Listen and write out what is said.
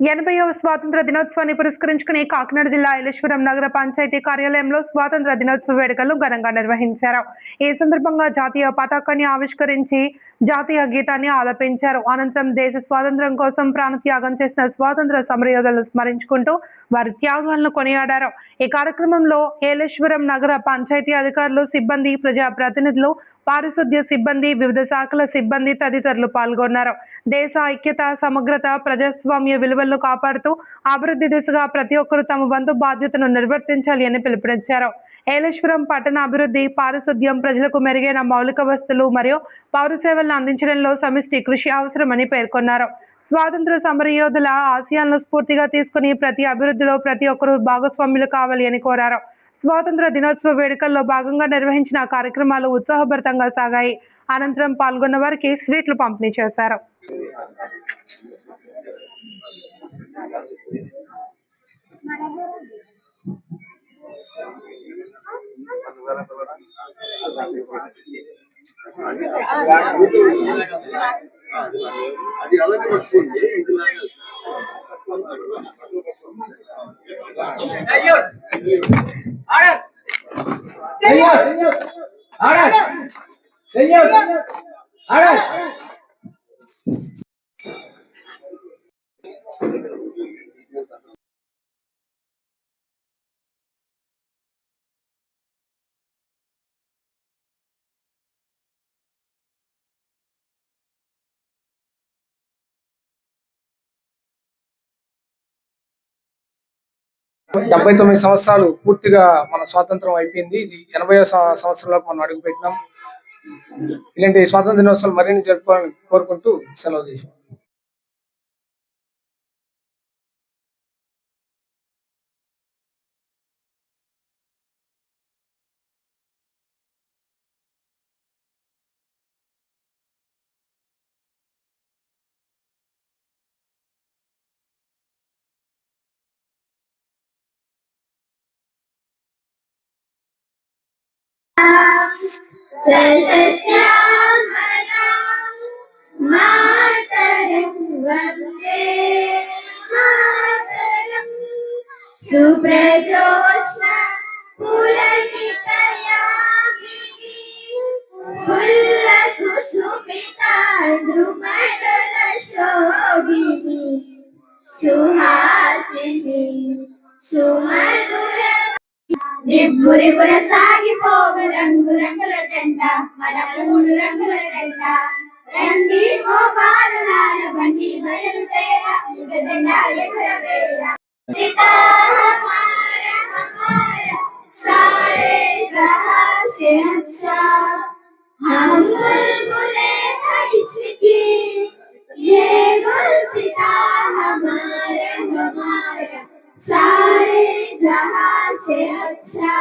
80వ స్వాతంత్ర దినోత్సవాన్ని పురస్కరించుకుని కాకినాడ జిల్లా ఐలేశ్వరం నగర పంచాయతీ కార్యాలయంలో స్వాతంత్ర దినోత్సవ వేడుకలు ఘనంగా నిర్వహించారు. ఈ సందర్భంగా జాతీయ పతాకాన్ని ఆవిష్కరించి జాతీయ గీతాన్ని ఆలపించారు. అనంతరం దేశ స్వాతంత్ర్యం కోసం ప్రాణత్యాగం చేసిన స్వాతంత్ర సమరయోధులను స్మరించుకుంటూ వారి త్యాగాలను కొనియాడారు. ఈ కార్యక్రమంలో ఐలేశ్వరం నగర పంచాయతీ అధికారులు, సిబ్బంది, ప్రజా ప్రతినిధులు, పారిశుద్ధ్య సిబ్బంది, వివిధ శాఖల సిబ్బంది తదితరులు పాల్గొన్నారు. దేశ ఐక్యత, సమగ్రత, ప్రజాస్వామ్య విలువలను కాపాడుతూ అభివృద్ధి దిశగా ప్రతి ఒక్కరూ తమ వంతు బాధ్యతను నిర్వర్తించాలి అని పిలుపునిచ్చారు. ఐలేశ్వరం పట్టణ అభివృద్ధి, పారిశుద్ధ్యం, ప్రజలకు మెరుగైన మౌలిక వసతులు మరియు పౌర సేవలను అందించడంలో సమిష్టి కృషి అవసరమని పేర్కొన్నారు. స్వాతంత్ర సమరయోధుల ఆశయాలను స్ఫూర్తిగా తీసుకుని ప్రతి అభివృద్ధిలో ప్రతి ఒక్కరూ భాగస్వాములు కావాలి అని కోరారు. స్వాతంత్ర దినోత్సవ వేడుకల్లో భాగంగా నిర్వహించిన కార్యక్రమాలు ఉత్సాహభరితంగా సాగాయి. అనంతరం పాల్గొన్న వారికి స్వీట్లు పంపిణీ చేశారు. డెబ్బై 99 సంవత్సరాలు పూర్తిగా మన స్వాతంత్రం అయిపోయింది. ఇది 80వ సంవత్సరంలోకి మనం అడుగుపెట్టినాం. ఇలాంటి స్వాతంత్ర దినోత్సవాలు మరిన్ని జరుపుకోవాలని కోరుకుంటూ సెలవు తీసుకుంటాం. सुप्रजोष्ण पुलकितयामिनी फुल्लकुसुमिता द्रुमण्डलशोभिनी सुहासिनी सुमधुर నిబ్బురిపుర సాగిపోవ రంగు రంగుల జెండా మన మూడు రంగుల జెండా రండి ఓ బాలులార బండి బయలుదేరా యుగ జెండా ఎగురవేరా సితా హమారా హమారా సారే జహాं से अच्छा हम बुलबुले हैं इसकी ये गुलसिता हमारा हमारा सारे जहां से अच्छा।